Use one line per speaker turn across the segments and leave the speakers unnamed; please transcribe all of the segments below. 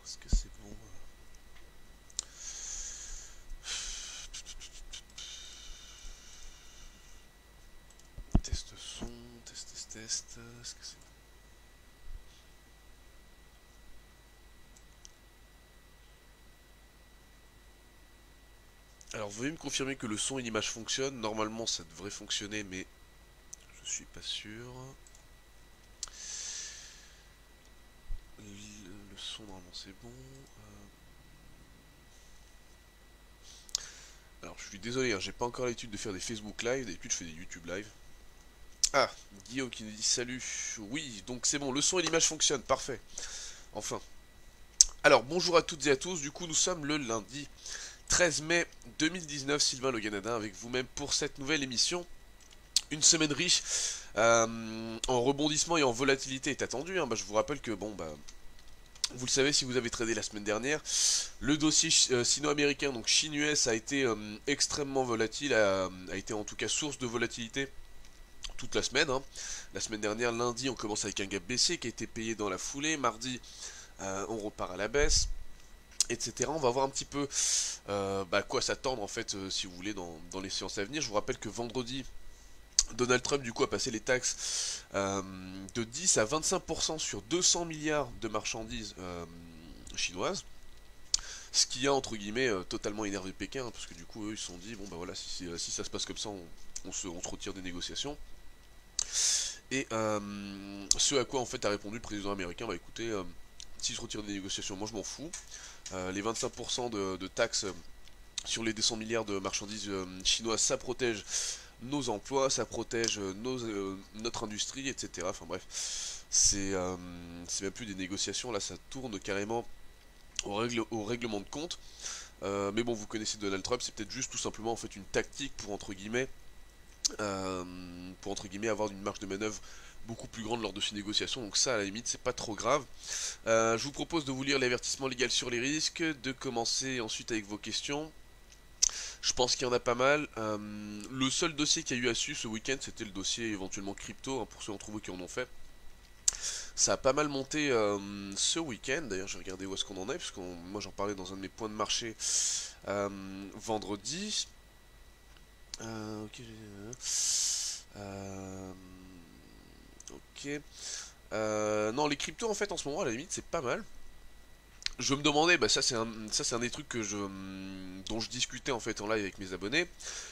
Est-ce que c'est bon? Test son, test. Est-ce que c'est bon? Alors, veuillez me confirmer que le son et l'image fonctionnent. Normalement, ça devrait fonctionner, mais je suis pas sûr. Le son, normalement, c'est bon. Alors, je suis désolé, hein, j'ai pas encore l'habitude de faire des Facebook Live. D'habitude, je fais des YouTube Live. Ah, Guillaume qui nous dit salut. Oui, donc c'est bon, le son et l'image fonctionnent. Parfait. Enfin. Alors, bonjour à toutes et à tous. Du coup, nous sommes le lundi 13 mai 2019. Sylvain Le Canadien avec vous-même pour cette nouvelle émission. Une semaine riche en rebondissement et en volatilité est attendue. Je vous rappelle que, vous le savez si vous avez tradé la semaine dernière, le dossier sino-américain, donc Chine-US, a été extrêmement volatile, a été en tout cas source de volatilité toute la semaine. La semaine dernière, lundi, on commence avec un gap baissier qui a été payé dans la foulée. Mardi, on repart à la baisse, etc. On va voir un petit peu à quoi s'attendre en fait, si vous voulez, dans les séances à venir. Je vous rappelle que vendredi, Donald Trump du coup a passé les taxes de 10 à 25% sur 200 milliards de marchandises chinoises. Ce qui a entre guillemets totalement énervé Pékin, parce que du coup eux ils se sont dit bon bah voilà, si ça se passe comme ça, on se retire des négociations. Et ce à quoi en fait a répondu le président américain, bah écoutez, si je retire des négociations, moi je m'en fous. Les 25% de taxes sur les 200 milliards de marchandises chinoises, ça protège nos emplois, ça protège notre industrie, etc. Enfin bref, c'est même plus des négociations, là ça tourne carrément au règlement de compte. Mais bon, vous connaissez Donald Trump, c'est peut-être juste tout simplement en fait une tactique pour entre guillemets avoir une marge de manœuvre beaucoup plus grande lors de ces négociations, donc ça à la limite c'est pas trop grave. Je vous propose de vous lire l'avertissement légal sur les risques, de commencer ensuite avec vos questions. Je pense qu'il y en a pas mal. Le seul dossier qu'il y a eu à suivre ce week-end, c'était le dossier éventuellement crypto, pour ceux d'entre vous qui en ont fait. Ça a pas mal monté ce week-end. D'ailleurs, j'ai regardé où est-ce qu'on en est, parce que moi j'en parlais dans un de mes points de marché vendredi. Ok. Euh, ok. Non, les cryptos en fait en ce moment à la limite c'est pas mal. Je me demandais, ça c'est un des trucs dont je discutais en fait en live avec mes abonnés.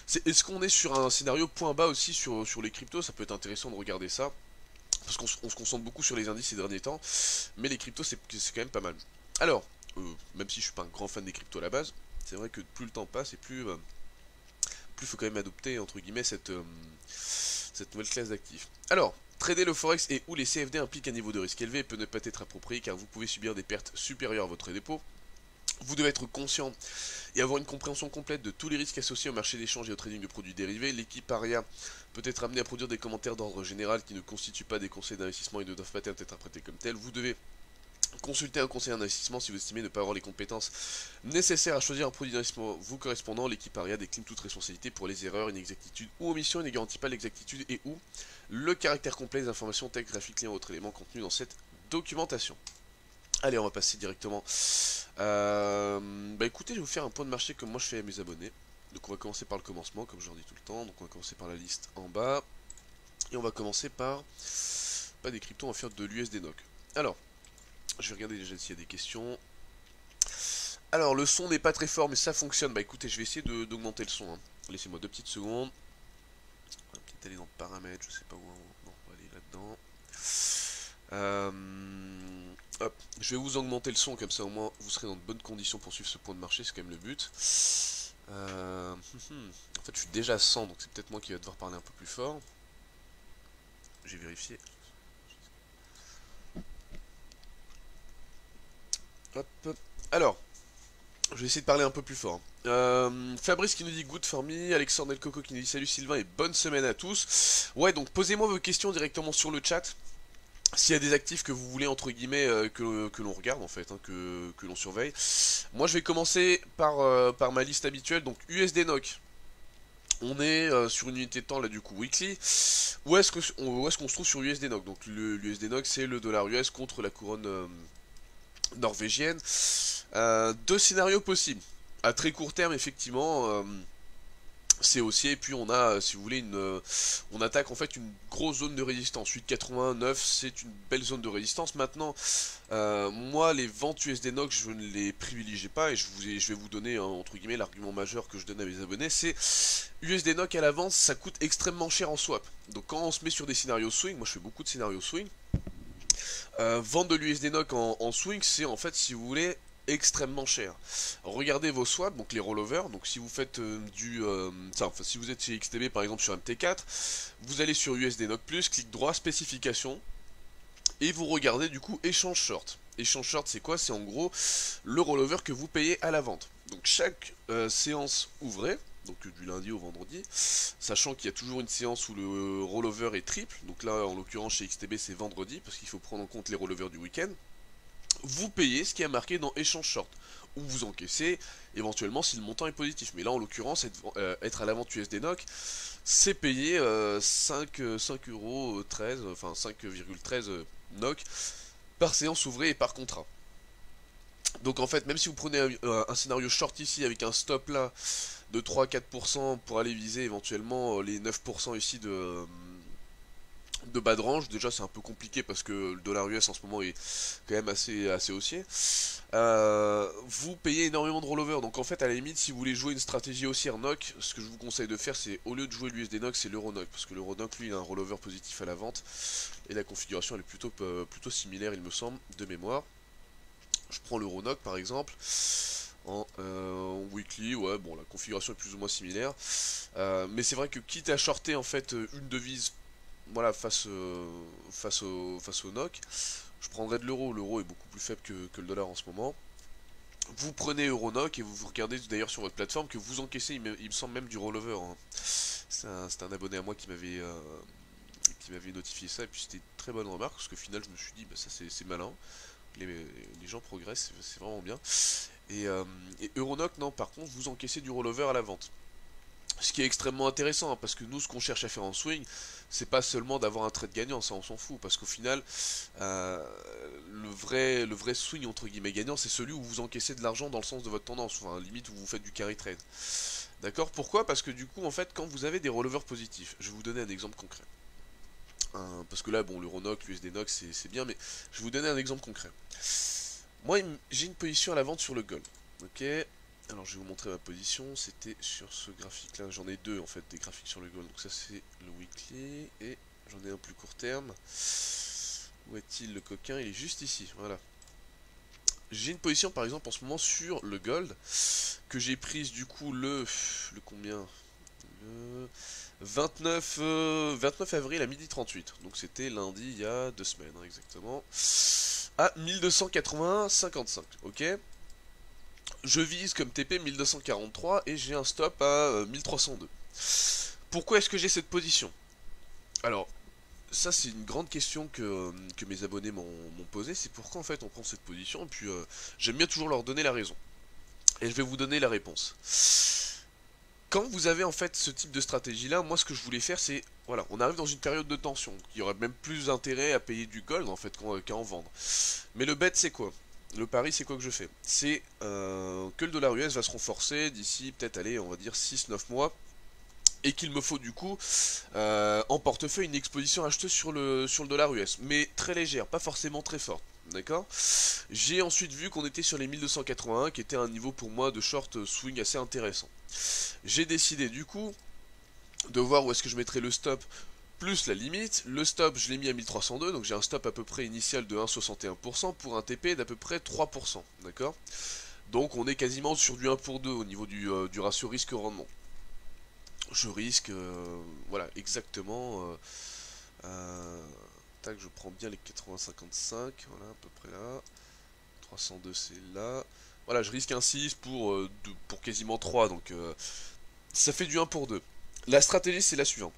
C'est est-ce qu'on est sur un scénario point bas aussi sur les cryptos? Ça peut être intéressant de regarder ça. Parce qu'on se concentre beaucoup sur les indices ces derniers temps. Mais les cryptos c'est quand même pas mal. Alors, même si je suis pas un grand fan des cryptos à la base, c'est vrai que plus le temps passe et plus faut quand même adopter entre guillemets cette nouvelle classe d'actifs. Alors, trader le forex et ou les CFD implique un niveau de risque élevé et peut ne pas être approprié car vous pouvez subir des pertes supérieures à votre dépôt. Vous devez être conscient et avoir une compréhension complète de tous les risques associés au marché d'échange et au trading de produits dérivés. L'équipe ARIA peut être amenée à produire des commentaires d'ordre général qui ne constituent pas des conseils d'investissement et ne doivent pas être interprétés comme tels. Vous devez consulter un conseiller d'investissement si vous estimez ne pas avoir les compétences nécessaires à choisir un produit d'investissement vous correspondant. L'équipe ARIA décline toute responsabilité pour les erreurs, inexactitudes ou omissions et ne garantit pas l'exactitude et ou le caractère complet des informations telles graphiques, liens ou autres éléments contenus dans cette documentation. Allez, on va passer directement. Écoutez, je vais vous faire un point de marché comme moi je fais à mes abonnés. Donc on va commencer par le commencement, comme je leur dis tout le temps. Donc on va commencer par la liste en bas. Et on va commencer par... Pas des cryptos, on va faire de l'USD NOC. Alors, je vais regarder déjà s'il y a des questions. Alors, le son n'est pas très fort, mais ça fonctionne. Bah écoutez, je vais essayer d'augmenter le son. Laissez-moi 2 petites secondes. On va peut-être aller dans paramètres, je sais pas où on va aller là-dedans. Hop, je vais vous augmenter le son, comme ça au moins vous serez dans de bonnes conditions pour suivre ce point de marché, c'est quand même le but. En fait, je suis déjà à 100, donc c'est peut-être moi qui va devoir parler un peu plus fort. J'ai vérifié. Hop. Alors, je vais essayer de parler un peu plus fort. Fabrice qui nous dit good for me, Alexandre El Coco qui nous dit salut Sylvain et bonne semaine à tous. Ouais, donc posez-moi vos questions directement sur le chat. S'il y a des actifs que vous voulez entre guillemets que l'on regarde en fait, que l'on surveille. Moi je vais commencer par ma liste habituelle, donc USD NOC. On est sur une unité de temps là du coup weekly. Où est-ce qu'on se trouve sur USD NOC? Donc l'USD NOC c'est le dollar US contre la couronne norvégienne. Deux scénarios possibles. À très court terme, effectivement, c'est haussier, et puis on a, si vous voulez, on attaque en fait une grosse zone de résistance. 8,89, c'est une belle zone de résistance. Maintenant, moi, les ventes USD NOK, je ne les privilégie pas, et je vais vous donner, entre guillemets, l'argument majeur que je donne à mes abonnés, c'est USD NOK à l'avance, ça coûte extrêmement cher en swap. Donc quand on se met sur des scénarios swing, moi je fais beaucoup de scénarios swing, vendre de l'USD NOK en swing, c'est en fait, si vous voulez, extrêmement cher. Regardez vos swaps, donc les rollovers. Donc si vous faites si vous êtes chez XTB par exemple sur MT4, vous allez sur USD NOK+, clic droit, spécification, et vous regardez du coup échange short. Échange short, c'est quoi? C'est en gros le rollover que vous payez à la vente. Donc chaque séance ouvrée, donc du lundi au vendredi, sachant qu'il y a toujours une séance où le rollover est triple, donc là en l'occurrence chez XTB c'est vendredi, parce qu'il faut prendre en compte les rollovers du week-end, vous payez ce qui est marqué dans échange short, ou vous encaissez éventuellement si le montant est positif. Mais là en l'occurrence, être à la vente USD NOK, c'est payer 5,13 €, enfin 5,13 NOK par séance ouvrée et par contrat. Donc en fait, même si vous prenez un scénario short ici avec un stop là de 3-4% pour aller viser éventuellement les 9% ici de bas de range, déjà c'est un peu compliqué parce que le dollar US en ce moment est quand même assez haussier. Vous payez énormément de rollover, donc en fait à la limite si vous voulez jouer une stratégie haussière NOK, ce que je vous conseille de faire c'est au lieu de jouer l'USD NOK c'est l'euro NOK, parce que l'euro NOK lui il a un rollover positif à la vente et la configuration elle est plutôt similaire il me semble de mémoire. Je prends l'euro NOK par exemple en weekly, ouais bon la configuration est plus ou moins similaire, mais c'est vrai que quitte à shorter en fait une devise, voilà, face au NOK, je prendrais de l'euro. L'euro est beaucoup plus faible que le dollar en ce moment. Vous prenez euro NOK et vous regardez d'ailleurs sur votre plateforme que vous encaissez, il me semble même du rollover, hein. C'est un abonné à moi qui m'avait notifié ça, et puis c'était une très bonne remarque, parce qu'au final je me suis dit, bah, ça c'est malin, les gens progressent, c'est vraiment bien. Et Euronoc, non, par contre, vous encaissez du rollover à la vente. Ce qui est extrêmement intéressant, hein, parce que nous, ce qu'on cherche à faire en swing, c'est pas seulement d'avoir un trade gagnant, ça on s'en fout, parce qu'au final, le vrai swing entre guillemets gagnant, c'est celui où vous encaissez de l'argent dans le sens de votre tendance, enfin limite où vous faites du carry trade. D'accord? Pourquoi? Parce que du coup, en fait, quand vous avez des rollovers positifs, je vais vous donner un exemple concret. Parce que là, bon, l'Euronoc, l'USD NOC, c'est bien, mais je vais vous donner un exemple concret. Moi, j'ai une position à la vente sur le gold. Ok? Alors, je vais vous montrer ma position. C'était sur ce graphique-là. J'en ai deux, en fait, des graphiques sur le gold. Donc ça, c'est le weekly. Et j'en ai un plus court terme. Où est-il, le coquin? Il est juste ici. Voilà. J'ai une position, par exemple, en ce moment, sur le gold. Que j'ai prise, du coup, le combien? Le 29 avril à 12h38. Donc c'était lundi il y a 2 semaines, hein, exactement. À 1280,55. Ok. Je vise comme TP 1243 et j'ai un stop à 1302. Pourquoi est-ce que j'ai cette position? Alors, ça c'est une grande question que mes abonnés m'ont posé. C'est pourquoi en fait on prend cette position. Et puis j'aime bien toujours leur donner la raison. Et je vais vous donner la réponse. Quand vous avez en fait ce type de stratégie là, moi ce que je voulais faire c'est, voilà, on arrive dans une période de tension, il y aurait même plus d'intérêt à payer du gold en fait qu'à en vendre. Mais le bet c'est quoi? Le pari c'est quoi que je fais? C'est que le dollar US va se renforcer d'ici peut-être, allez, on va dire 6-9 mois, et qu'il me faut du coup en portefeuille une exposition acheteuse sur le dollar US, mais très légère, pas forcément très forte. D'accord? J'ai ensuite vu qu'on était sur les 1281, qui était un niveau pour moi de short swing assez intéressant. J'ai décidé du coup de voir où est-ce que je mettrais le stop plus la limite. Le stop je l'ai mis à 1302, donc j'ai un stop à peu près initial de 1,61% pour un TP d'à peu près 3%. D'accord? Donc on est quasiment sur du 1 pour 2 au niveau du ratio risque-rendement. Je risque, voilà, exactement... tac, je prends bien les 80-55, voilà, à peu près là. 302 c'est là. Voilà, je risque un 6 pour quasiment 3, donc ça fait du 1 pour 2. La stratégie c'est la suivante.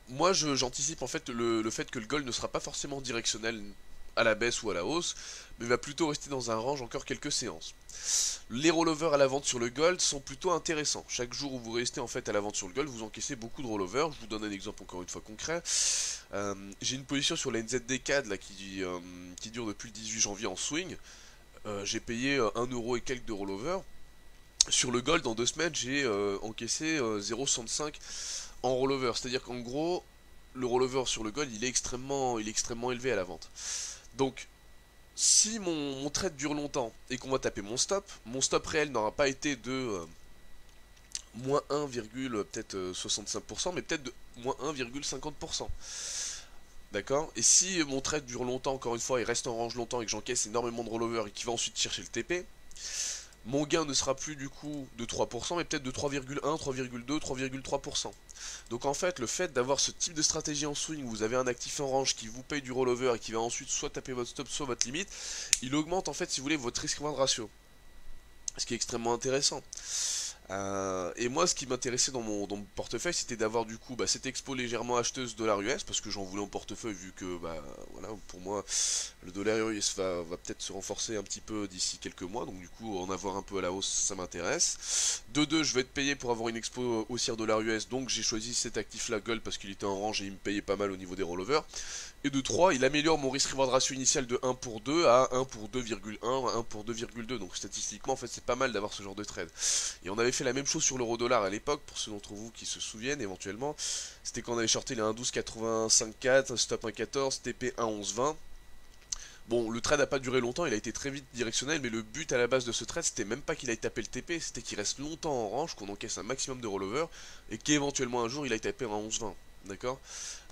Moi j'anticipe en fait le fait que le gold ne sera pas forcément directionnel à la baisse ou à la hausse, mais va plutôt rester dans un range encore quelques séances. Les rollovers à la vente sur le gold sont plutôt intéressants. Chaque jour où vous restez en fait à la vente sur le gold, vous encaissez beaucoup de rollovers. Je vous donne un exemple encore une fois concret. J'ai une position sur la NZD-CAD là, qui dure depuis le 18 janvier en swing. J'ai payé 1€ et quelques de rollover. Sur le gold, en 2 semaines, j'ai encaissé 0,65 en rollover. C'est-à-dire qu'en gros, le rollover sur le gold, il est extrêmement élevé à la vente. Donc, si mon trade dure longtemps et qu'on va taper mon stop réel n'aura pas été de moins 1, peut-être 65%, mais peut-être de moins 1,50%. D'accord. Et si mon trade dure longtemps, encore une fois, il reste en range longtemps et que j'encaisse énormément de rollover et qu'il va ensuite chercher le TP, mon gain ne sera plus du coup de 3%, mais peut-être de 3,1, 3,2, 3,3%. Donc en fait, le fait d'avoir ce type de stratégie en swing, où vous avez un actif en range qui vous paye du rollover et qui va ensuite soit taper votre stop, soit votre limite, il augmente en fait, si vous voulez, votre risk-reward ratio. Ce qui est extrêmement intéressant. Et moi, ce qui m'intéressait dans mon portefeuille, c'était d'avoir du coup cette expo légèrement acheteuse dollar US, parce que j'en voulais en portefeuille, vu que voilà, pour moi, le dollar US va peut-être se renforcer un petit peu d'ici quelques mois, donc du coup, en avoir un peu à la hausse, ça m'intéresse. De deux, je vais être payé pour avoir une expo haussière dollar US, donc j'ai choisi cet actif-là, Gold, parce qu'il était en range et il me payait pas mal au niveau des rollovers. Et de 3, il améliore mon risk-reward ratio initial de 1 pour 2 à 1 pour 2,1, 1 pour 2,2. Donc statistiquement, en fait, c'est pas mal d'avoir ce genre de trade. Et on avait fait la même chose sur l'euro-dollar à l'époque, pour ceux d'entre vous qui se souviennent éventuellement. C'était quand on avait shorté les 1,1285,4, stop 1,14, TP 1,1120. Bon, le trade n'a pas duré longtemps, il a été très vite directionnel, mais le but à la base de ce trade, c'était même pas qu'il aille taper le TP, c'était qu'il reste longtemps en range, qu'on encaisse un maximum de rollover, et qu'éventuellement un jour il aille taper un 11,20. D'accord.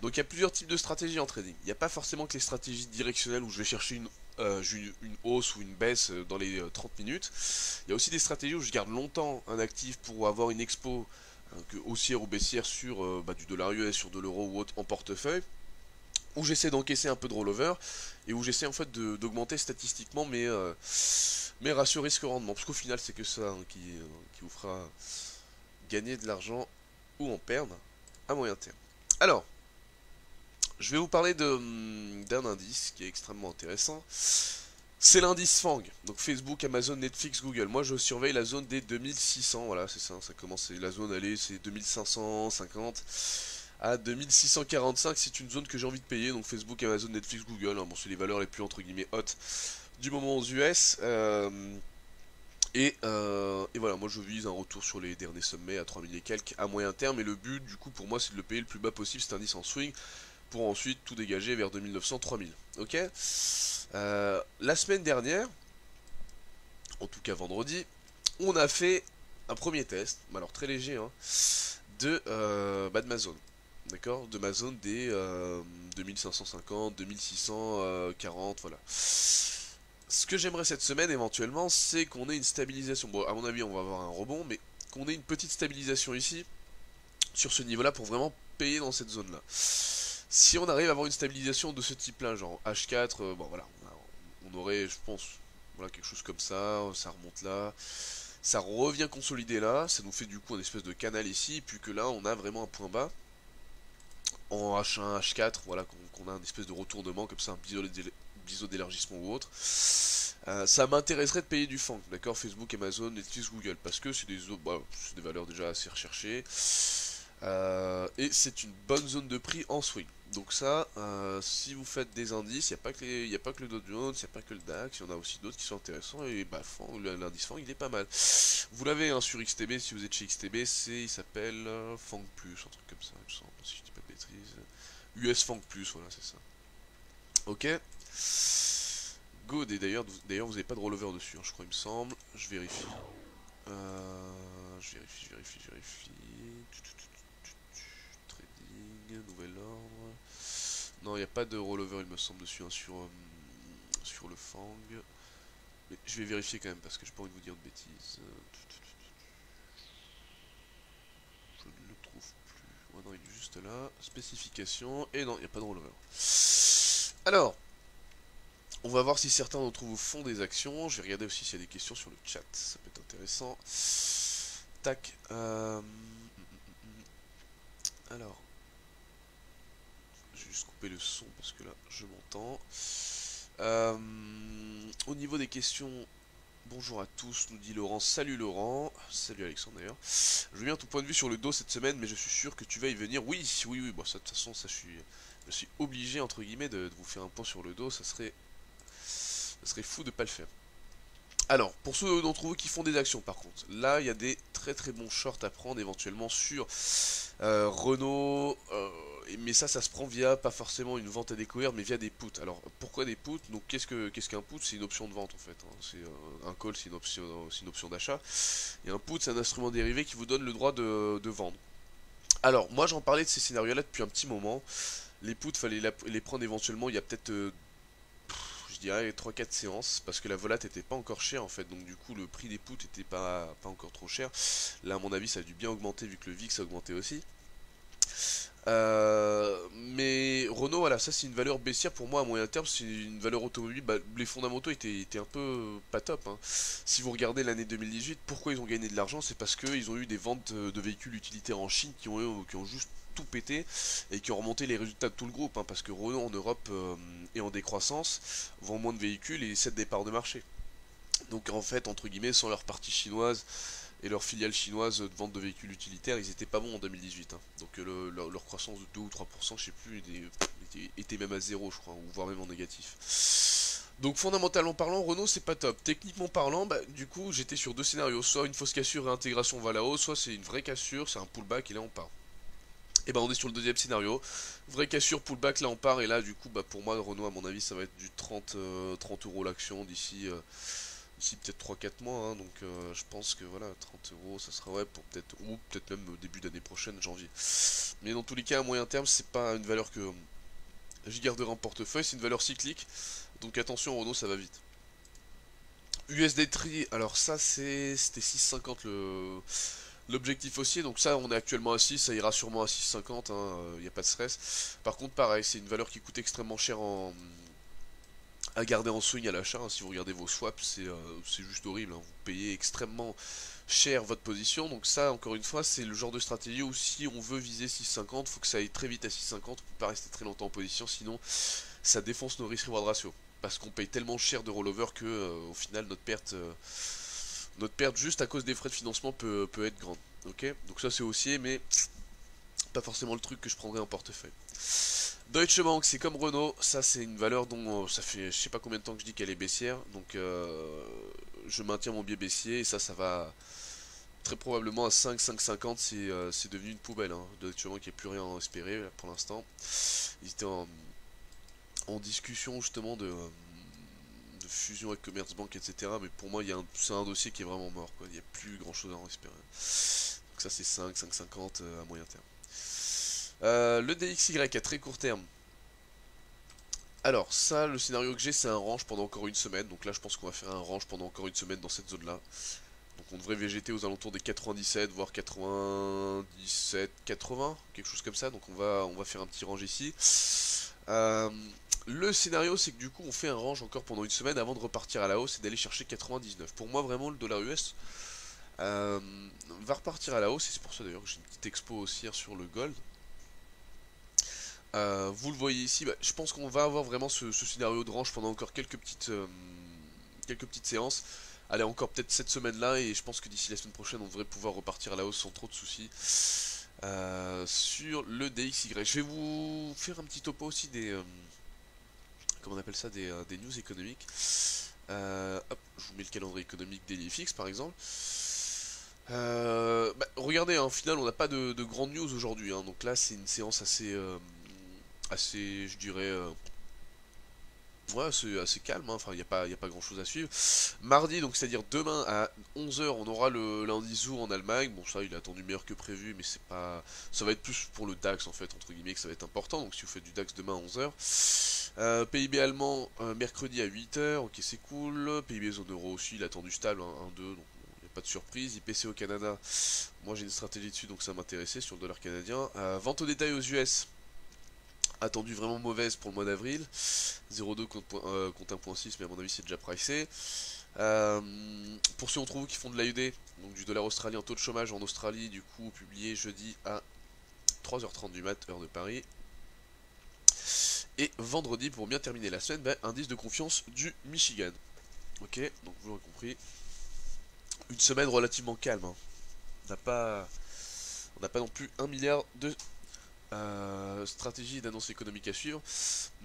Donc il y a plusieurs types de stratégies en trading. Il n'y a pas forcément que les stratégies directionnelles où je vais chercher une hausse ou une baisse dans les 30 minutes. Il y a aussi des stratégies où je garde longtemps un actif pour avoir une expo haussière ou baissière sur du dollar US, sur de l'euro ou autre en portefeuille, où j'essaie d'encaisser un peu de rollover et où j'essaie en fait d'augmenter statistiquement mes ratios risque-rendement. Parce qu'au final c'est que ça qui vous fera gagner de l'argent ou en perdre à moyen terme. Alors, je vais vous parler d'un indice qui est extrêmement intéressant. C'est l'indice FANG, donc Facebook, Amazon, Netflix, Google. Moi je surveille la zone des 2600, voilà c'est ça, ça commence, la zone allez c'est 2550 à 2645, c'est une zone que j'ai envie de payer, donc Facebook, Amazon, Netflix, Google, hein. Bon c'est les valeurs les plus entre guillemets hautes du moment aux US, et voilà, moi je vise un retour sur les derniers sommets à 3000 et quelques à moyen terme, et le but du coup pour moi c'est de le payer le plus bas possible, cet indice en swing, pour ensuite tout dégager vers 2900-3000. Ok. La semaine dernière, en tout cas vendredi, on a fait un premier test, alors très léger, hein, de ma zone. D'accord. De ma zone des 2550, 2640, voilà. Ce que j'aimerais cette semaine éventuellement, c'est qu'on ait une stabilisation. Bon, à mon avis, on va avoir un rebond, mais qu'on ait une petite stabilisation ici, sur ce niveau-là, pour vraiment payer dans cette zone-là. Si on arrive à avoir une stabilisation de ce type-là, genre H4, bon voilà, on aurait, je pense, voilà, quelque chose comme ça remonte là, ça revient consolider là, ça nous fait du coup un espèce de canal ici, puis que là on a vraiment un point bas, en H1, H4, voilà, qu'on a un espèce de retournement comme ça, un biseau d'élargissement ou autre. Ça m'intéresserait de payer du FANG, d'accord, Facebook, Amazon, Netflix, Google, parce que c'est des valeurs déjà assez recherchées. Et c'est une bonne zone de prix en swing. Donc ça, si vous faites des indices, il n'y a pas que le Dow Jones, il n'y a pas que le DAX, il y en a aussi d'autres qui sont intéressants, et l'indice FANG il est pas mal. Vous l'avez hein, sur XTB, si vous êtes chez XTB, il s'appelle FANG+, un truc comme ça, il me semble, si je dis pas de bêtises. US FANG+, voilà, c'est ça. Ok. Good, et d'ailleurs vous n'avez pas de rollover dessus, hein, je crois, il me semble. Je vérifie. Je vérifie. Trading, nouvel ordre. Non, il n'y a pas de rollover, il me semble, dessus, hein, sur le FANG. Mais je vais vérifier quand même, parce que j'ai pas envie de vous dire de bêtises. Je ne le trouve plus. Ouais, non, il est juste là. Spécification. Et non, il n'y a pas de rollover. Alors, on va voir si certains d'entre vous font des actions. Je vais regarder aussi s'il y a des questions sur le chat. Ça peut être intéressant. Tac. Alors. Je vais juste couper le son parce que là, je m'entends. Au niveau des questions, bonjour à tous, nous dit Laurent. Salut Laurent, salut Alexandre d'ailleurs. Je veux bien ton point de vue sur le dos cette semaine, mais je suis sûr que tu vas y venir. Oui, oui, oui, bon, ça, de toute façon, ça, je suis obligé, entre guillemets, de vous faire un point sur le dos, ça serait fou de pas le faire. Alors, pour ceux d'entre vous qui font des actions par contre, là il y a des très très bons shorts à prendre éventuellement sur Renault, mais ça se prend via pas forcément une vente à découvert mais via des puts. Alors pourquoi des puts? Donc qu'est-ce qu'un put? C'est une option de vente en fait, hein. C'est un call, c'est une option d'achat, et un put c'est un instrument dérivé qui vous donne le droit de vendre. Alors moi j'en parlais de ces scénarios là depuis un petit moment. Les puts fallait les prendre éventuellement il y a peut-être je dirais 3-4 séances, parce que la volate était pas encore chère en fait, donc du coup le prix des puts était pas encore trop cher. Là à mon avis ça a dû bien augmenter vu que le VIX a augmenté aussi. Mais Renault, voilà, ça c'est une valeur baissière pour moi à moyen terme, c'est une valeur automobile, bah, les fondamentaux étaient un peu pas top, hein. Si vous regardez l'année 2018, pourquoi ils ont gagné de l'argent? C'est parce qu'ils ont eu des ventes de véhicules utilitaires en Chine qui ont juste tout pété et qui ont remonté les résultats de tout le groupe, hein, parce que Renault en Europe est en décroissance, vend moins de véhicules et 7 départs de marché. Donc en fait, entre guillemets, sans leur partie chinoise et leur filiale chinoise de vente de véhicules utilitaires, ils étaient pas bons en 2018, hein. Donc leur croissance de 2 ou 3%, je sais plus, était même à zéro, je crois, ou voire même en négatif. Donc fondamentalement parlant, Renault c'est pas top. Techniquement parlant, bah, du coup j'étais sur deux scénarios, soit une fausse cassure et intégration vers la hausse, soit c'est une vraie cassure, c'est un pullback et là on part. Et bah on est sur le deuxième scénario, vraie cassure, pullback, là on part, et là du coup bah pour moi Renault à mon avis ça va être du 30 euros l'action d'ici peut-être 3-4 mois, hein. Donc je pense que voilà, 30 euros ça sera ouais pour peut-être, ou peut-être même début d'année prochaine, janvier. Mais dans tous les cas à moyen terme c'est pas une valeur que j'y garderai en portefeuille, c'est une valeur cyclique, donc attention Renault ça va vite. USD Tri, alors ça c'était 6,50 l'objectif haussier, donc ça on est actuellement à 6, ça ira sûrement à 6,50, hein, y a pas de stress. Par contre pareil, c'est une valeur qui coûte extrêmement cher à garder en swing à l'achat, hein. Si vous regardez vos swaps, c'est juste horrible, hein. Vous payez extrêmement cher votre position, donc ça encore une fois c'est le genre de stratégie où si on veut viser 6,50, faut que ça aille très vite à 6,50, on peut pas rester très longtemps en position, sinon ça défonce nos risques reward ratio. Parce qu'on paye tellement cher de rollover que au final notre perte juste à cause des frais de financement peut être grande. Ok, donc ça c'est haussier, mais pas forcément le truc que je prendrais en portefeuille. Deutsche Bank, c'est comme Renault, ça c'est une valeur dont ça fait je sais pas combien de temps que je dis qu'elle est baissière, donc je maintiens mon biais baissier, et ça va très probablement à 5, 5,50, c'est devenu une poubelle, hein. Deutsche Bank, il n'y a plus rien à espérer là, pour l'instant. Ils étaient en discussion justement de fusion avec Commerzbank, etc. Mais pour moi, c'est un dossier qui est vraiment mort, quoi. Il n'y a plus grand chose à en espérer. Donc ça c'est 5, 5,50 à moyen terme. Le DXY à très court terme. Alors ça, le scénario que j'ai, c'est un range pendant encore une semaine. Donc là je pense qu'on va faire un range pendant encore une semaine dans cette zone là. Donc on devrait végéter aux alentours des 97, voire 97, 80, quelque chose comme ça. Donc on va faire un petit range ici. Le scénario c'est que du coup on fait un range encore pendant une semaine avant de repartir à la hausse et d'aller chercher 99. Pour moi vraiment le dollar US va repartir à la hausse, et c'est pour ça d'ailleurs que j'ai une petite expo aussi sur le gold. Vous le voyez ici, bah, je pense qu'on va avoir vraiment ce scénario de range pendant encore quelques petites séances. Allez, encore peut-être cette semaine-là, et je pense que d'ici la semaine prochaine, on devrait pouvoir repartir à la hausse sans trop de soucis. Sur le DXY, je vais vous faire un petit topo aussi comment on appelle ça, des news économiques. Hop, je vous mets le calendrier économique d'EliFX par exemple. Bah, regardez, hein, au final, on n'a pas de grandes news aujourd'hui, hein. Donc là, c'est une séance assez, je dirais, ouais, c'est assez calme, hein. Enfin, y a pas grand chose à suivre. Mardi, donc c'est-à-dire demain à 11 h, on aura le lundi Zoo en Allemagne. Bon, ça, il a attendu meilleur que prévu, mais c'est pas. Ça va être plus pour le DAX en fait, entre guillemets, que ça va être important. Donc si vous faites du DAX demain à 11 h. PIB allemand mercredi à 8 h, ok, c'est cool. PIB zone euro aussi, il a attendu stable, hein, 1-2, donc pas de surprise. IPC au Canada, moi j'ai une stratégie dessus donc ça m'intéressait sur le dollar canadien. Vente au détail aux US, attendu vraiment mauvaise pour le mois d'avril. 0,2 contre 1,6, mais à mon avis c'est déjà pricé. Pour ceux d'entre vous qui font de l'AUD, donc du dollar australien, taux de chômage en Australie, du coup publié jeudi à 3 h 30 du mat, heure de Paris. Et vendredi, pour bien terminer la semaine, indice de confiance du Michigan. Ok, donc vous l'aurez compris, une semaine relativement calme, hein. On n'a pas, on n'a pas non plus 1 milliard de stratégies d'annonce économique à suivre.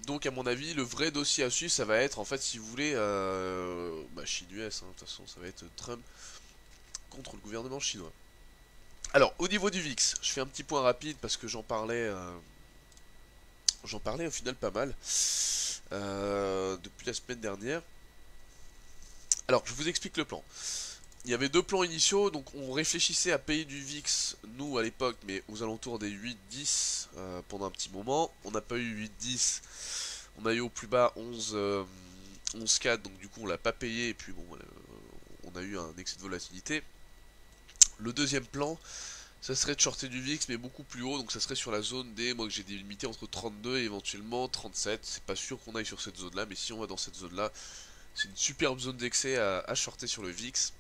Donc à mon avis, le vrai dossier à suivre, ça va être en fait, si vous voulez, Chine-US, hein, de toute façon, ça va être Trump contre le gouvernement chinois. Alors, au niveau du VIX, je fais un petit point rapide parce que j'en parlais au final pas mal depuis la semaine dernière. Alors, je vous explique le plan. Il y avait deux plans initiaux, donc on réfléchissait à payer du VIX, nous à l'époque, mais aux alentours des 8-10 pendant un petit moment. On n'a pas eu 8-10, on a eu au plus bas 11-4, donc du coup on l'a pas payé, et puis bon, on a eu un excès de volatilité. Le deuxième plan, ça serait de shorter du VIX, mais beaucoup plus haut, donc ça serait sur la zone des, moi que j'ai délimité entre 32 et éventuellement 37. C'est pas sûr qu'on aille sur cette zone-là, mais si on va dans cette zone-là, c'est une superbe zone d'excès à shorter sur le VIX.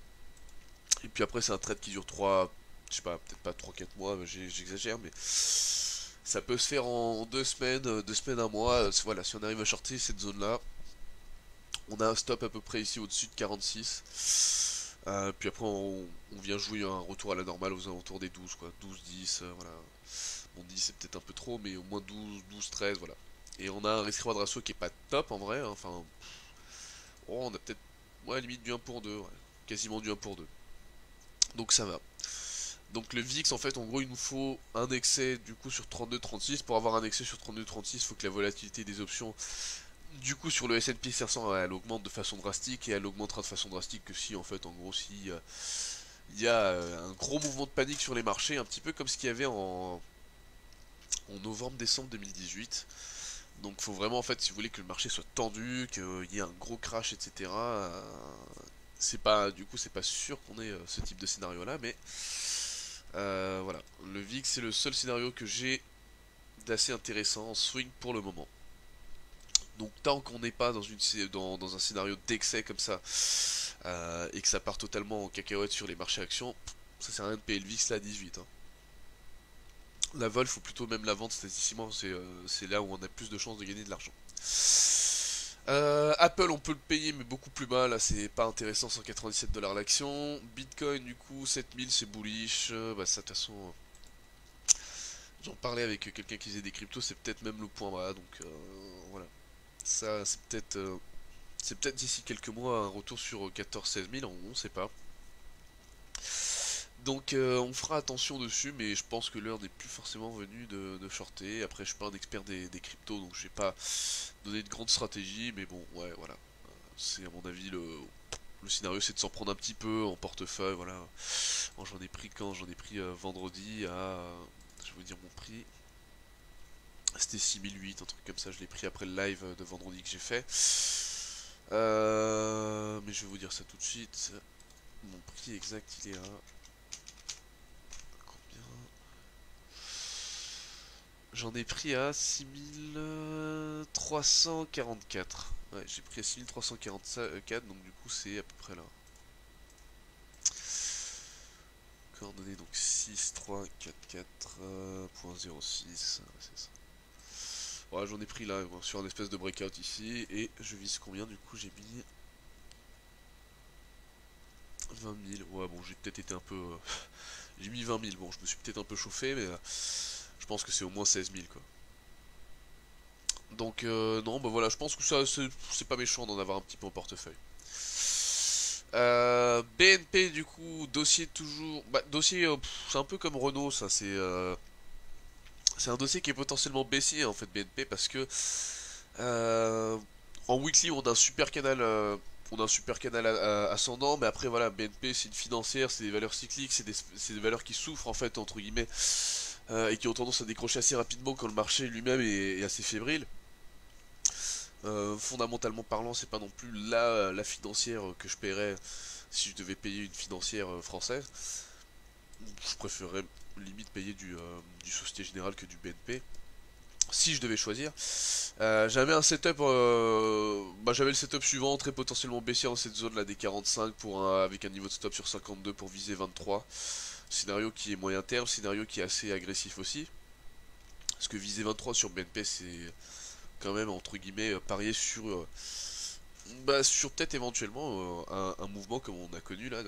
Et puis après, c'est un trade qui dure 3, je sais pas, peut-être pas 3-4 mois, j'exagère, mais ça peut se faire en 2 semaines, 2 semaines, un mois. Voilà, si on arrive à shorter cette zone-là, on a un stop à peu près ici au-dessus de 46. Puis après, on vient jouer un retour à la normale aux alentours des 12, quoi. 12-10, voilà. Bon, 10 c'est peut-être un peu trop, mais au moins 12-13, voilà. Et on a un risk-reward ratio qui est pas top en vrai, hein. Enfin, oh, on a peut-être, ouais, limite du 1 pour 2, ouais. Quasiment du 1 pour 2. Donc ça va. Donc le VIX, en fait, en gros, il nous faut un excès du coup sur 32-36. Pour avoir un excès sur 32-36, il faut que la volatilité des options, du coup, sur le S&P 500, elle augmente de façon drastique, et elle augmentera de façon drastique que si, en fait, en gros, si il y a un gros mouvement de panique sur les marchés, un petit peu comme ce qu'il y avait en novembre-décembre 2018. Donc il faut vraiment, en fait, si vous voulez que le marché soit tendu, qu'il y ait un gros crash, etc. C'est pas, du coup, c'est pas sûr qu'on ait ce type de scénario là, mais voilà. Le VIX, c'est le seul scénario que j'ai d'assez intéressant en swing pour le moment. Donc tant qu'on n'est pas dans un scénario d'excès comme ça, et que ça part totalement en cacahuète sur les marchés actions, ça sert à rien de payer le VIX là à 18, hein. La vol, faut plutôt même la vente statistiquement, c'est là où on a plus de chances de gagner de l'argent. Apple, on peut le payer, mais beaucoup plus bas. Là, c'est pas intéressant, 197 $ l'action. Bitcoin, du coup, 7000, c'est bullish. Bah, ça, de toute façon, j'en parlais avec quelqu'un qui faisait des cryptos, c'est peut-être même le point bas. Donc, voilà. Ça, c'est peut-être d'ici quelques mois un retour sur 14-16 000, on sait pas. Donc on fera attention dessus, mais je pense que l'heure n'est plus forcément venue de shorter. Après, je suis pas un expert des cryptos, donc je vais pas donner de grandes stratégies, mais bon, ouais, voilà. C'est à mon avis le scénario, c'est de s'en prendre un petit peu en portefeuille, voilà. J'en ai pris quand? J'en ai pris vendredi à, je vais vous dire mon prix. C'était 6008, un truc comme ça. Je l'ai pris après le live de vendredi que j'ai fait. Mais je vais vous dire ça tout de suite. Mon prix exact, il est à combien? J'en ai pris à 6344. Ouais, j'ai pris à 6344, donc du coup c'est à peu près là. Coordonnées donc 6344.06, ouais, c'est ça. Ouais, j'en ai pris là, sur un espèce de breakout ici, et je vise combien du coup? J'ai mis 20 000. Ouais, bon, j'ai peut-être été un peu. J'ai mis 20 000. Bon, je me suis peut-être un peu chauffé, mais je pense que c'est au moins 16 000 quoi. Donc, non, bah voilà, je pense que ça, c'est pas méchant d'en avoir un petit peu en portefeuille. BNP, du coup, dossier toujours. Bah, dossier, c'est un peu comme Renault, ça, c'est un dossier qui est potentiellement baissier en fait, BNP, parce que en weekly, on a un super canal. Ascendant, mais après voilà, BNP c'est une financière, c'est des valeurs cycliques, c'est des valeurs qui souffrent en fait entre guillemets, et qui ont tendance à décrocher assez rapidement quand le marché lui-même est assez fébrile. Fondamentalement parlant, c'est pas non plus la financière que je paierais si je devais payer une financière française. Je préférerais limite payer du Société Générale que du BNP, si je devais choisir. J'avais un setup, j'avais le setup suivant, très potentiellement baissier dans cette zone là des 45 avec un niveau de stop sur 52 pour viser 23. Scénario qui est moyen terme, scénario qui est assez agressif aussi. Parce que viser 23 sur BNP c'est quand même, entre guillemets, parier sur, sur peut-être éventuellement un mouvement comme on a connu là,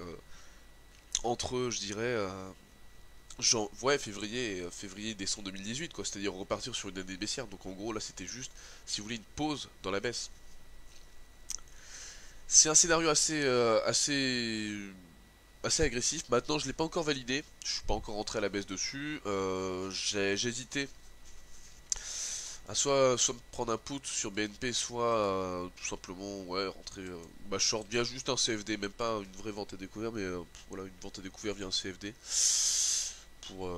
entre, je dirais, ouais, février, décembre 2018, quoi, c'est-à-dire repartir sur une année baissière. Donc en gros, là, c'était juste, si vous voulez, une pause dans la baisse. C'est un scénario assez agressif. Maintenant, je l'ai pas encore validé. Je suis pas encore rentré à la baisse dessus. J'ai hésité à soit me prendre un put sur BNP, soit tout simplement ouais rentrer. Short via juste un CFD, même pas une vraie vente à découvert, mais voilà, une vente à découvert via un CFD pour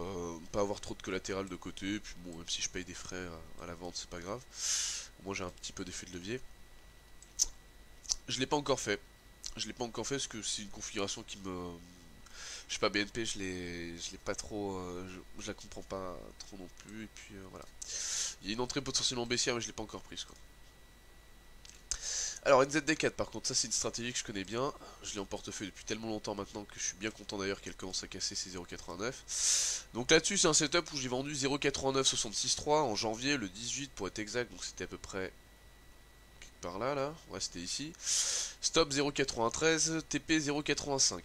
pas avoir trop de collatéral de côté. Et puis bon, même si je paye des frais à la vente, c'est pas grave. Moi, j'ai un petit peu d'effet de levier. Je l'ai pas encore fait. Je l'ai pas encore fait parce que c'est une configuration qui me... Je sais pas, BNP, je l'ai pas trop... je la comprends pas trop non plus. Et puis voilà. Il y a une entrée potentiellement baissière, mais je l'ai pas encore prise, quoi. Alors, NZD4, par contre, ça c'est une stratégie que je connais bien. Je l'ai en portefeuille depuis tellement longtemps maintenant que je suis bien content d'ailleurs qu'elle commence à casser ses 0,89. Donc là-dessus, c'est un setup où j'ai vendu 0,8966,3 en janvier, le 18 pour être exact. Donc c'était à peu près par là, là. Ouais, c'était ici. Stop 0,93, TP 0,85.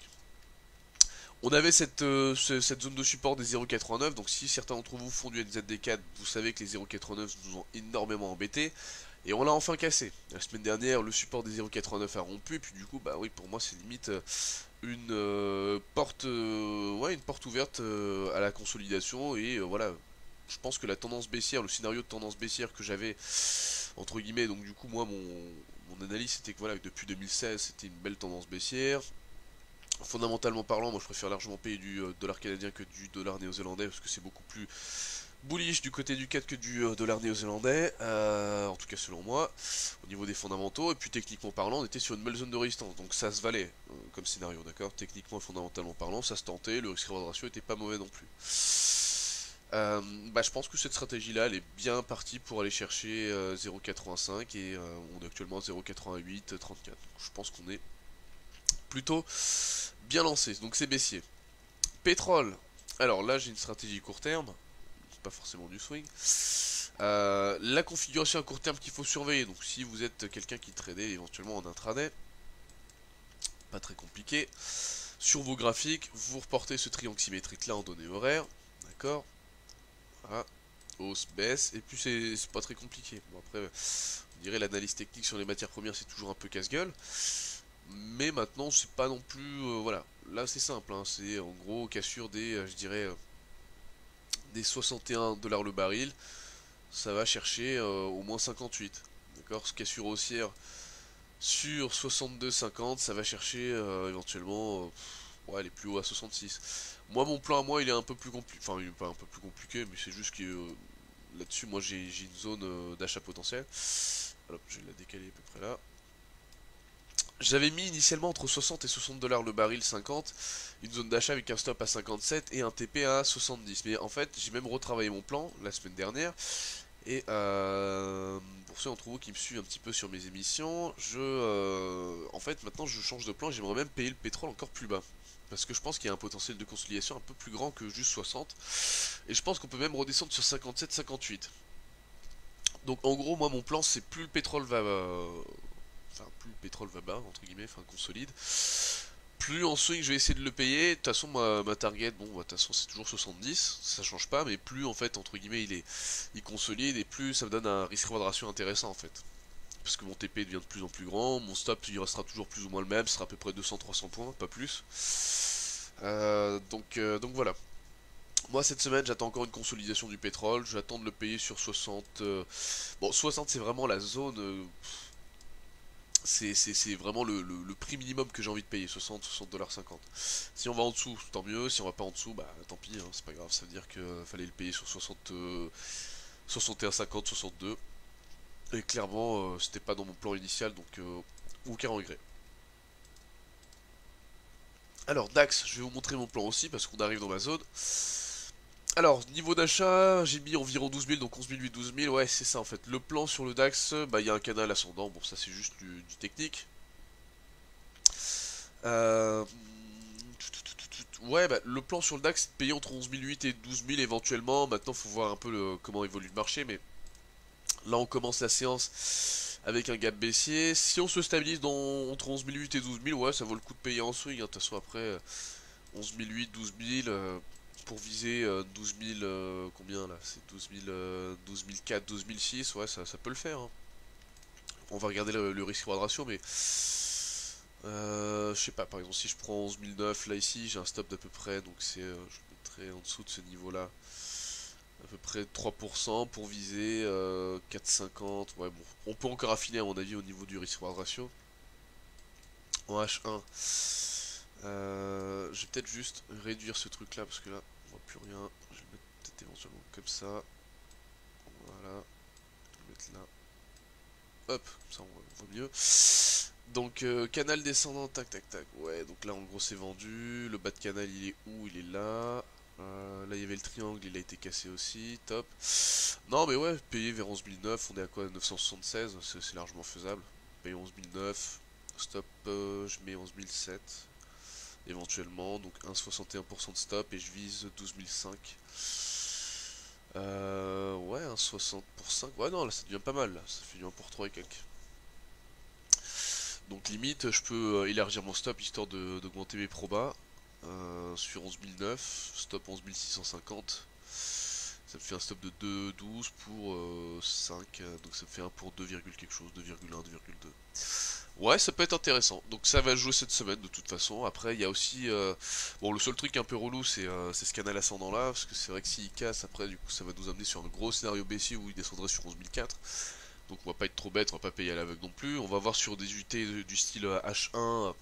On avait cette zone de support des 0,89, donc si certains d'entre vous font du NZD4, vous savez que les 0,89 nous ont énormément embêtés. Et on l'a enfin cassé. La semaine dernière, le support des 0,89 a rompu, et puis du coup, bah oui, pour moi, c'est limite une porte ouverte à la consolidation, et voilà. Je pense que la tendance baissière, le scénario de tendance baissière que j'avais, entre guillemets, donc du coup, moi, mon analyse, c'était que voilà, depuis 2016, c'était une belle tendance baissière. Fondamentalement parlant, moi je préfère largement payer du dollar canadien que du dollar néo-zélandais parce que c'est beaucoup plus bullish du côté du CAD que du dollar néo-zélandais, en tout cas selon moi, au niveau des fondamentaux. Et puis techniquement parlant, on était sur une belle zone de résistance, donc ça se valait comme scénario, d'accord. Techniquement et fondamentalement parlant, ça se tentait, le risque-reward ratio était pas mauvais non plus. Je pense que cette stratégie-là, elle est bien partie pour aller chercher 0,85 et on est actuellement à 0,88, 34. Je pense qu'on est plutôt bien lancé, donc c'est baissier. Pétrole, alors là j'ai une stratégie court terme, pas forcément du swing. La configuration à court terme qu'il faut surveiller, donc si vous êtes quelqu'un qui tradait éventuellement en intraday, pas très compliqué. Sur vos graphiques, vous reportez ce triangle symétrique là en données horaires, d'accord. Voilà, hausse, baisse, et puis c'est pas très compliqué. Bon après, on dirait l'analyse technique sur les matières premières c'est toujours un peu casse-gueule. Mais maintenant, c'est pas non plus... voilà, là c'est simple, hein, c'est en gros cassure des, je dirais, des 61 $ le baril. Ça va chercher au moins 58. D'accord, cassure haussière sur 62,50, ça va chercher éventuellement ouais, les plus hauts à 66. Moi, mon plan à moi, il est un peu plus compliqué. Enfin, il est pas un peu plus compliqué, mais c'est juste que là-dessus, moi j'ai une zone d'achat potentiel. Hop, je vais la décaler à peu près là. J'avais mis initialement entre 60 et 60 $ le baril 50, une zone d'achat avec un stop à 57 et un TP à 70. Mais en fait, j'ai même retravaillé mon plan la semaine dernière. Et pour ceux d'entre vous qui me suivent un petit peu sur mes émissions, en fait maintenant je change de plan et j'aimerais même payer le pétrole encore plus bas. Parce que je pense qu'il y a un potentiel de consolidation un peu plus grand que juste 60. Et je pense qu'on peut même redescendre sur 57-58. Donc en gros, moi mon plan c'est plus le pétrole va... enfin, plus le pétrole va bas, entre guillemets, enfin consolide. Plus en swing je vais essayer de le payer. De toute façon, ma target, bon, de toute façon c'est toujours 70, ça change pas, mais plus en fait, entre guillemets, il consolide et plus ça me donne un risque-reward ratio intéressant en fait. Parce que mon TP devient de plus en plus grand, mon stop il restera toujours plus ou moins le même, ce sera à peu près 200-300 points, pas plus. Donc voilà. Moi cette semaine j'attends encore une consolidation du pétrole, j'attends de le payer sur 60. Bon 60 c'est vraiment la zone, c'est vraiment le prix minimum que j'ai envie de payer, 60 $50. Si on va en dessous, tant mieux, si on va pas en dessous, bah tant pis, hein, c'est pas grave, ça veut dire qu'il fallait le payer sur 60, 61,50, 62. Et clairement c'était pas dans mon plan initial, donc aucun regret. Alors DAX, je vais vous montrer mon plan aussi parce qu'on arrive dans ma zone. Alors, niveau d'achat, j'ai mis environ 12 000, donc 11 800, 12 000, ouais c'est ça en fait. Le plan sur le DAX, bah il y a un canal ascendant, bon ça c'est juste du technique. Euh... Ouais, bah, le plan sur le DAX, payer entre 11 800 et 12 000 éventuellement. Maintenant, faut voir un peu comment évolue le marché, mais Là on commence la séance avec un gap baissier. Si on se stabilise entre 11 008 et 12 000, ouais ça vaut le coup de payer en swing. De toute façon après 11 008, 12 000 pour viser 12 000, combien là? C'est 12 000, 12 004, 12 006, ouais ça peut le faire. Hein. On va regarder le risque-reward ratio, mais je sais pas, par exemple si je prends 11 009 là ici, j'ai un stop d'à peu près, donc c'est, je mettrai en dessous de ce niveau-là. À peu près 3% pour viser 4,50. Ouais, bon, on peut encore affiner à mon avis au niveau du risk-reward ratio. En H1, je vais peut-être juste réduire ce truc là parce que là, on voit plus rien. Je vais le mettre peut-être éventuellement comme ça. Voilà, je vais le mettre là. Hop, comme ça on voit mieux. Donc, canal descendant, tac tac tac. Ouais, donc là en gros c'est vendu. Le bas de canal il est où? Il est là. Là il y avait le triangle, il a été cassé aussi, top. Non mais ouais, payer vers 11 009, on est à quoi? 976, c'est largement faisable. Payer 11 009, stop, je mets 11 007, éventuellement, donc 1,61% de stop et je vise 12 005. Ouais, 1,60 pour 5, ouais non là ça devient pas mal, là. Ça fait du 1 pour 3 et quelques. Donc limite, je peux élargir mon stop histoire d'augmenter mes probas. Sur 11 009, stop 11 650. Ça me fait un stop de 2,12 pour 5, donc ça me fait 1 pour 2, quelque chose, 2,1, 2,2. Ouais, ça peut être intéressant. Donc ça va jouer cette semaine de toute façon. Après, il y a aussi... bon, le seul truc un peu relou, c'est ce canal ascendant là, parce que c'est vrai que s'il casse, après, du coup, ça va nous amener sur un gros scénario baissier où il descendrait sur 11 004. Donc on va pas être trop bête, on va pas payer à l'aveugle non plus. On va voir sur des UT du style H1,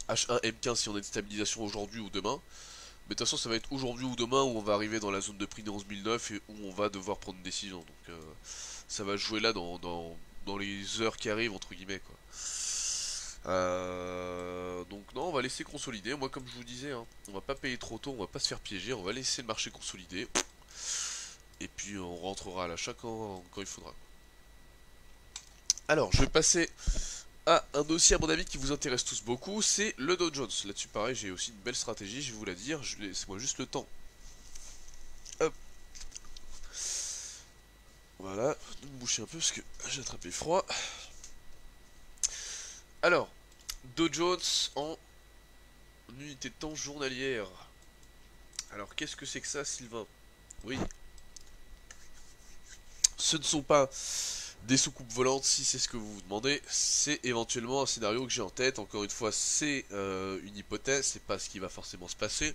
H1 M15 si on a une stabilisation aujourd'hui ou demain. Mais de toute façon ça va être aujourd'hui ou demain où on va arriver dans la zone de prix de 11 009 et où on va devoir prendre une décision. Donc ça va jouer là dans les heures qui arrivent entre guillemets quoi. Donc non, on va laisser consolider. Moi comme je vous disais, hein, on va pas payer trop tôt, on va pas se faire piéger, on va laisser le marché consolider. Et puis on rentrera à l'achat quand il faudra. Alors je vais passer à un dossier à mon avis qui vous intéresse tous beaucoup, c'est le Dow Jones. Là-dessus pareil, j'ai aussi une belle stratégie, je vais vous la dire, laissez-moi juste le temps. Hop. Voilà, de me boucher un peu parce que j'ai attrapé froid. Alors, Dow Jones en unité de temps journalière. Alors qu'est-ce que c'est que ça, Sylvain? Oui, ce ne sont pas des soucoupes volantes, si c'est ce que vous vous demandez, c'est éventuellement un scénario que j'ai en tête. Encore une fois, c'est une hypothèse, c'est pas ce qui va forcément se passer.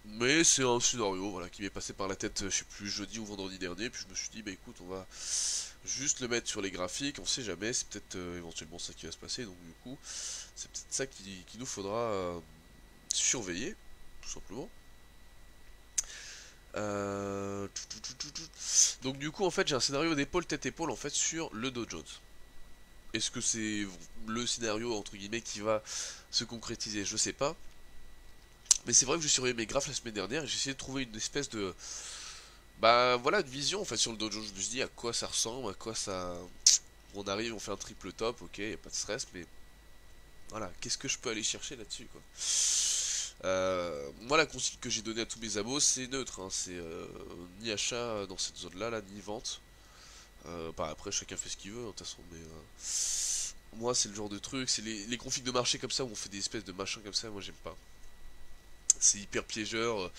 Mais c'est un scénario voilà, qui m'est passé par la tête, je sais plus, jeudi ou vendredi dernier. Puis je me suis dit, bah écoute, on va juste le mettre sur les graphiques, on sait jamais, c'est peut-être éventuellement ça qui va se passer. Donc du coup, c'est peut-être ça qu'il nous faudra surveiller, tout simplement. Donc du coup en fait j'ai un scénario d'épaule tête-épaule en fait sur le Dow Jones. Est-ce que c'est le scénario entre guillemets qui va se concrétiser? Je sais pas. Mais c'est vrai que je surveillais mes graphes la semaine dernière et j'ai essayé de trouver une espèce de... Bah voilà, de vision en fait sur le Dow Jones. Je me suis dit à quoi ça ressemble, à quoi ça... On arrive, on fait un triple top, ok, y a pas de stress, mais... Voilà, qu'est-ce que je peux aller chercher là-dessus quoi? Moi la consigne que j'ai donnée à tous mes abos c'est neutre, hein, c'est ni achat dans cette zone là, ni vente. Bah après chacun fait ce qu'il veut de toute façon, mais moi c'est le genre de truc, c'est les configs de marché comme ça où on fait des espèces de machins comme ça, moi j'aime pas. C'est hyper piégeur,